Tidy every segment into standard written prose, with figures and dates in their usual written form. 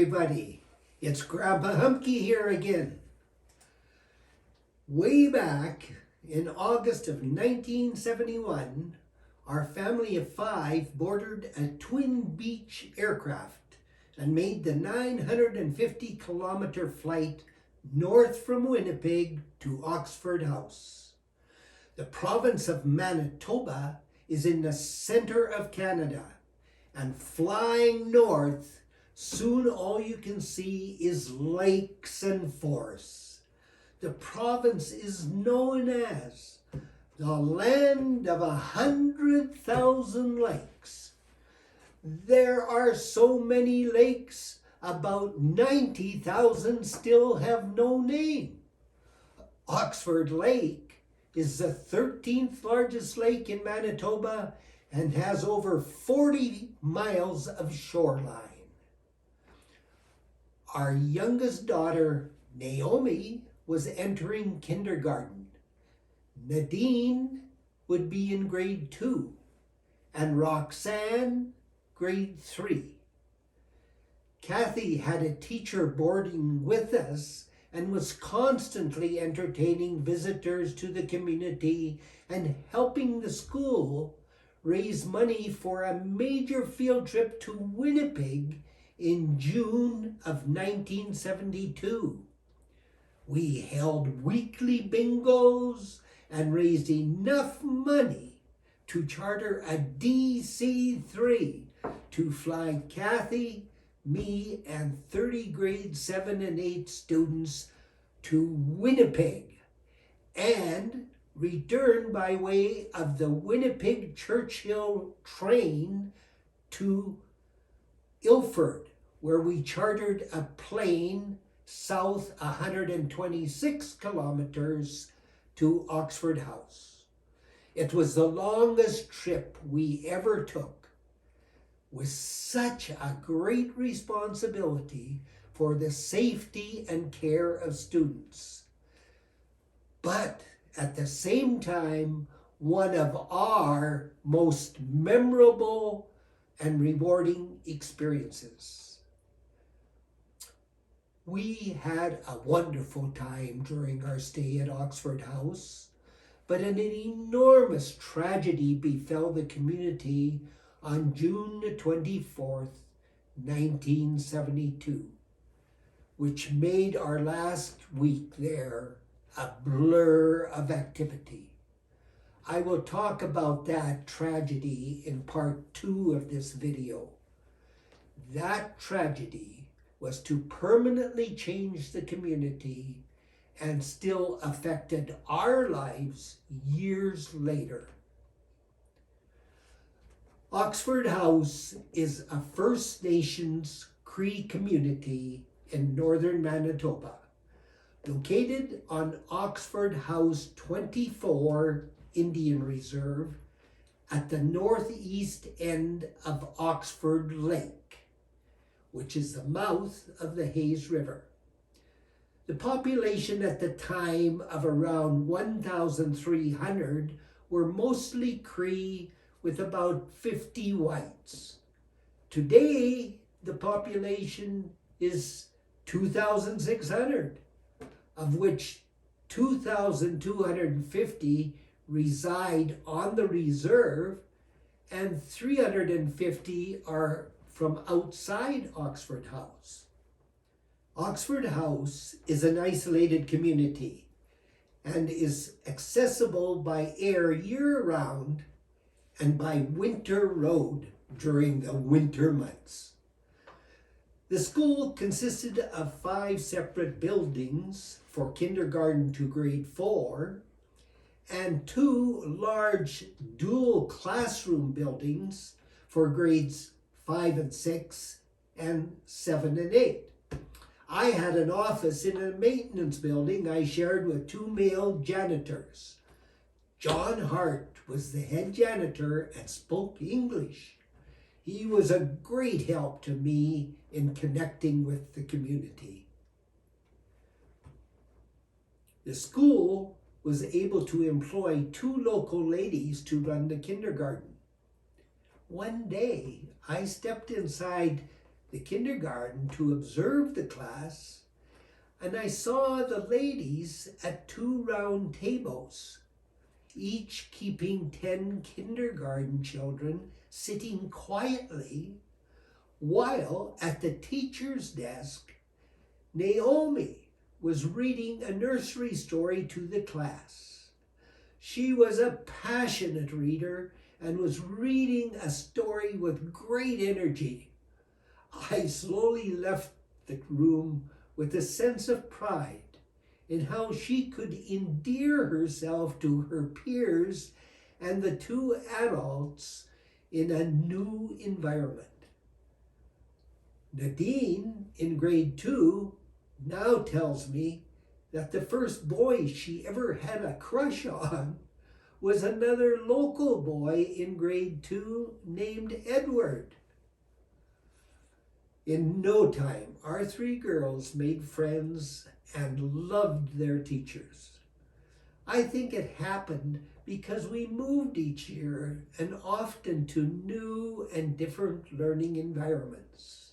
everybody. It's Grandpa Humbke here again. Way back in August of 1971, our family of 5 boarded a Twin Beach aircraft and made the 950-kilometer flight north from Winnipeg to Oxford House. The province of Manitoba is in the center of Canada, and flying north, soon all you can see is lakes and forests. The province is known as the land of 100,000 lakes. There are so many lakes, about 90,000 still have no name. Oxford Lake is the 13th largest lake in Manitoba and has over 40 miles of shoreline. Our youngest daughter, Naomi, was entering kindergarten. Nadine would be in grade 2, and Roxanne, grade 3. Kathy had a teacher boarding with us and was constantly entertaining visitors to the community and helping the school raise money for a major field trip to Winnipeg in June of 1972. We held weekly bingos and raised enough money to charter a DC-3 to fly Kathy, me, and 30 grade 7 and 8 students to Winnipeg and return by way of the Winnipeg Churchill train to Ilford, where we chartered a plane south 126 kilometers to Oxford House. It was the longest trip we ever took, with such a great responsibility for the safety and care of students. But at the same time, one of our most memorable and rewarding experiences. We had a wonderful time during our stay at Oxford House, but an enormous tragedy befell the community on June 24th, 1972, which made our last week there a blur of activity. I will talk about that tragedy in part 2 of this video. That tragedy was to permanently change the community and still affected our lives years later. Oxford House is a First Nations Cree community in northern Manitoba, located on Oxford House 24 Indian Reserve at the northeast end of Oxford Lake, which is the mouth of the Hayes River. The population at the time of around 1,300 were mostly Cree, with about 50 whites. Today, the population is 2,600, of which 2,250 reside on the reserve and 350 are from outside Oxford House. Oxford House is an isolated community and is accessible by air year-round and by winter road during the winter months. The school consisted of 5 separate buildings for kindergarten to grade 4 and 2 large dual classroom buildings for grades 5 and 6 and 7 and 8. I had an office in a maintenance building I shared with 2 male janitors. John Hart was the head janitor and spoke English. He was a great help to me in connecting with the community. The school was able to employ 2 local ladies to run the kindergarten. One day, I stepped inside the kindergarten to observe the class, and I saw the ladies at 2 round tables, each keeping 10 kindergarten children sitting quietly, while at the teacher's desk, Naomi was reading a nursery story to the class. She was a passionate reader and was reading a story with great energy. I slowly left the room with a sense of pride in how she could endear herself to her peers and the 2 adults in a new environment. Nadine, in grade 2, now tells me that the first boy she ever had a crush on was another local boy in grade 2 named Edward. In no time, our 3 girls made friends and loved their teachers. I think it happened because we moved each year and often to new and different learning environments.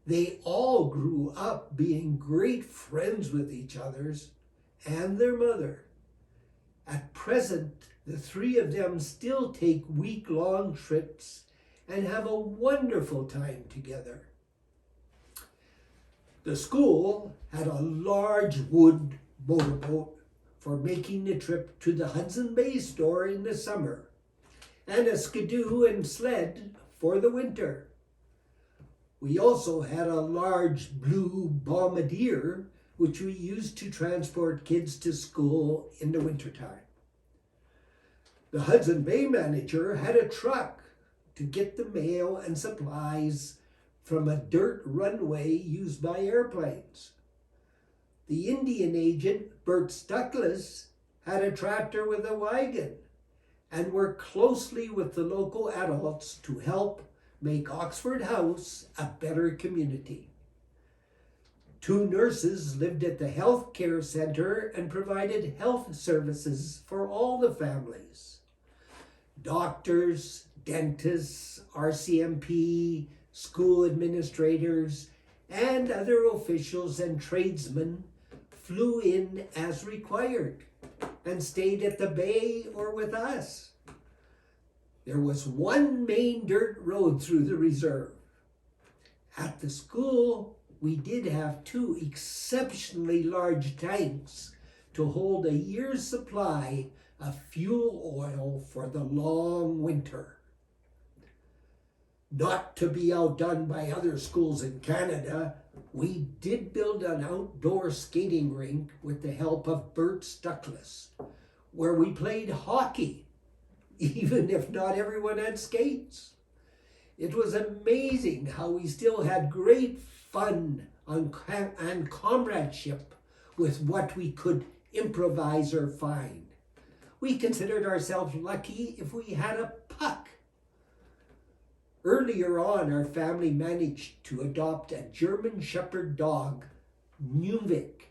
They all grew up being great friends with each other's and their mother. At present, the 3 of them still take week-long trips and have a wonderful time together. The school had a large wood motorboat for making the trip to the Hudson Bay store in the summer, and a skidoo and sled for the winter. We also had a large blue bombardier, which we used to transport kids to school in the wintertime. The Hudson Bay manager had a truck to get the mail and supplies from a dirt runway used by airplanes. The Indian agent, Bert Stuckless, had a tractor with a wagon and worked closely with the local adults to help make Oxford House a better community. 2 nurses lived at the health care center and provided health services for all the families. Doctors, dentists, RCMP, school administrators, and other officials and tradesmen flew in as required and stayed at the bay or with us. There was 1 main dirt road through the reserve. At the school, we did have 2 exceptionally large tanks to hold a year's supply of fuel oil for the long winter. Not to be outdone by other schools in Canada, we did build an outdoor skating rink with the help of Bert Stuckless, where we played hockey, even if not everyone had skates. It was amazing how we still had great fun and comradeship with what we could improvise or find. We considered ourselves lucky if we had a puck. Earlier on, our family managed to adopt a German Shepherd dog, Nuvik.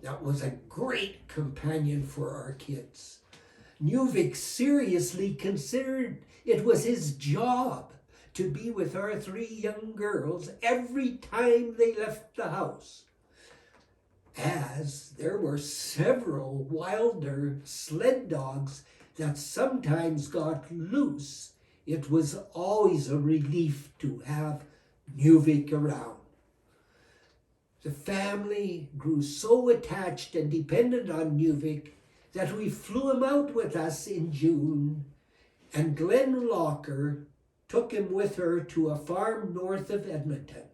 That was a great companion for our kids. Nuvik seriously considered it was his job to be with our 3 young girls every time they left the house. As there were several wilder sled dogs that sometimes got loose, it was always a relief to have Nuvik around. The family grew so attached and dependent on Nuvik that we flew him out with us in June, and Glenn Locker took him with her to a farm north of Edmonton.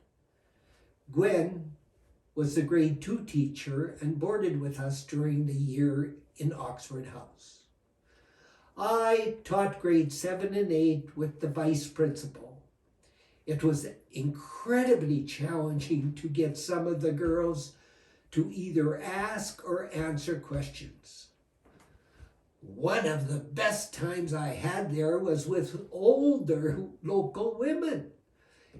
Gwen was the grade 2 teacher and boarded with us during the year in Oxford House. I taught grade 7 and 8 with the vice principal. It was incredibly challenging to get some of the girls to either ask or answer questions. One of the best times I had there was with older local women.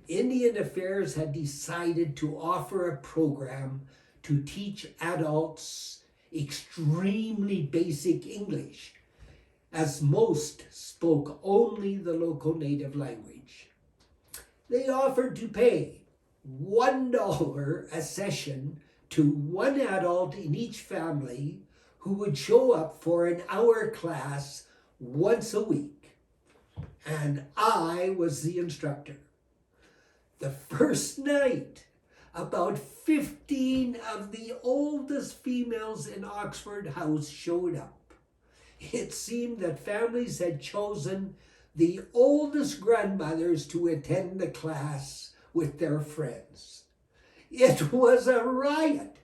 Indian Affairs had decided to offer a program to teach adults extremely basic English, as most spoke only the local native language. They offered to pay $1 a session to one adult in each family who would show up for an hour class once a week. And I was the instructor. The first night, about 15 of the oldest females in Oxford House showed up. It seemed that families had chosen the oldest grandmothers to attend the class with their friends. It was a riot.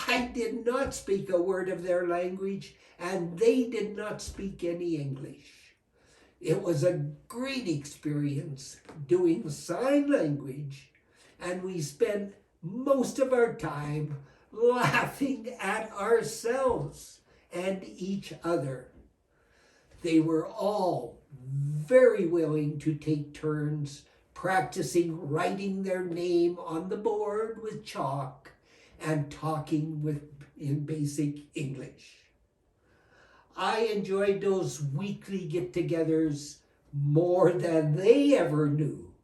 I did not speak a word of their language, and they did not speak any English. It was a great experience doing sign language, and we spent most of our time laughing at ourselves and each other. They were all very willing to take turns practicing writing their name on the board with chalk and talking in basic English. I enjoyed those weekly get-togethers more than they ever knew.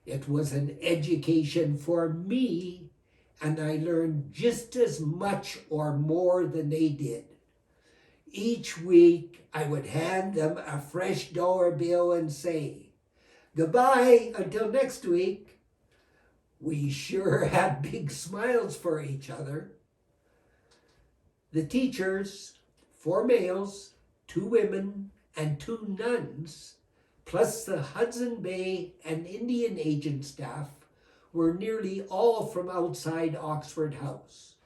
It was an education for me, and I learned just as much or more than they did. Each week, I would hand them a fresh dollar bill and say, "Goodbye until next week." We sure had big smiles for each other. The teachers, 4 males, 2 women, and 2 nuns, plus the Hudson Bay and Indian agent staff, were nearly all from outside Oxford House.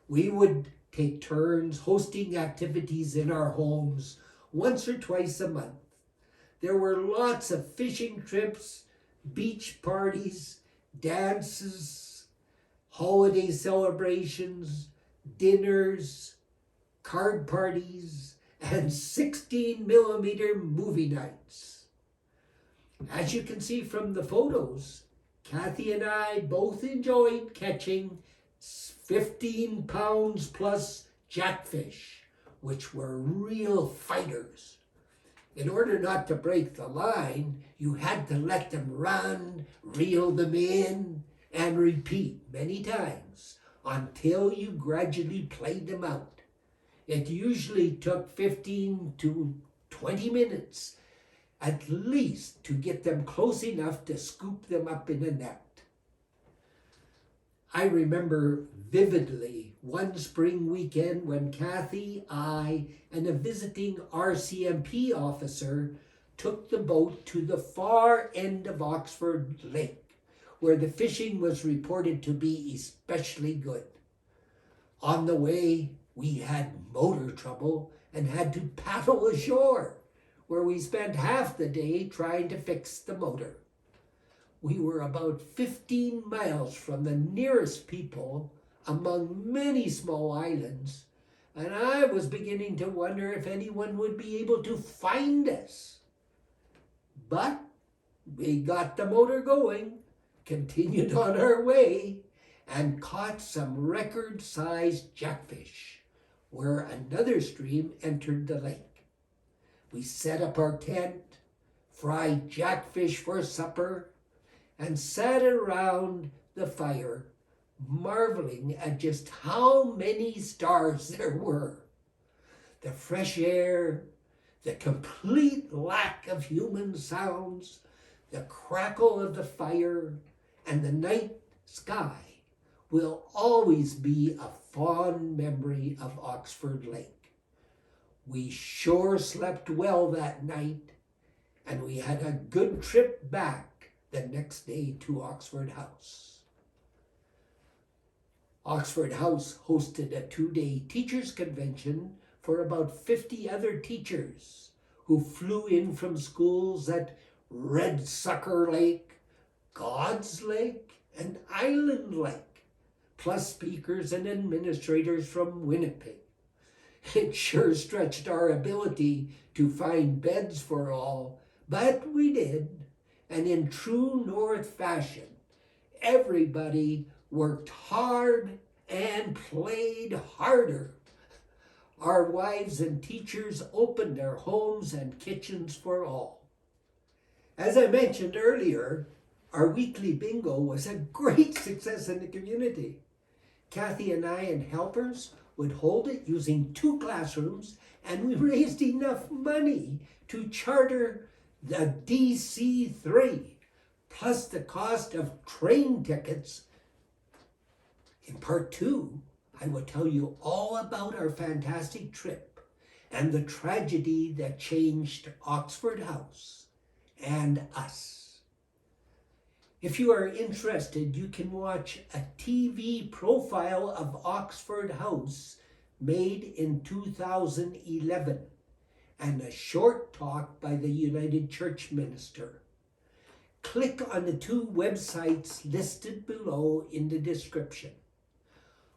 We would take turns hosting activities in our homes once or twice a month. There were lots of fishing trips, beach parties, dances, holiday celebrations, dinners, card parties, and 16-millimeter movie nights. As you can see from the photos, Kathy and I both enjoyed catching 15 pounds plus jackfish, which were real fighters. In order not to break the line, you had to let them run, reel them in, and repeat many times until you gradually played them out. It usually took 15 to 20 minutes at least to get them close enough to scoop them up in a net. I remember vividly one spring weekend when Kathy, I, and a visiting RCMP officer took the boat to the far end of Oxford Lake, where the fishing was reported to be especially good. On the way, we had motor trouble and had to paddle ashore, where we spent half the day trying to fix the motor. We were about 15 miles from the nearest people among many small islands, and I was beginning to wonder if anyone would be able to find us. But we got the motor going, continued on our way, and caught some record-sized jackfish, where another stream entered the lake. We set up our tent, fried jackfish for supper, and sat around the fire, marveling at just how many stars there were. The fresh air, the complete lack of human sounds, the crackle of the fire, and the night sky will always be a fond memory of Oxford Lake. We sure slept well that night, and we had a good trip back the next day to Oxford House. Oxford House hosted a 2-day teachers' convention for about 50 other teachers who flew in from schools at Red Sucker Lake, God's Lake, and Island Lake, plus speakers and administrators from Winnipeg. It sure stretched our ability to find beds for all, but we did. And in true North fashion, everybody worked hard and played harder. Our wives and teachers opened their homes and kitchens for all. As I mentioned earlier, our weekly bingo was a great success in the community. Kathy and I and helpers would hold it using 2 classrooms, and we raised enough money to charter the DC-3, plus the cost of train tickets. In part 2, I will tell you all about our fantastic trip and the tragedy that changed Oxford House and us. If you are interested, you can watch a TV profile of Oxford House made in 2011 and a short talk by the United Church minister. Click on the 2 websites listed below in the description.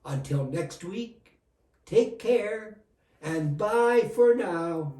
Until next week, take care and bye for now.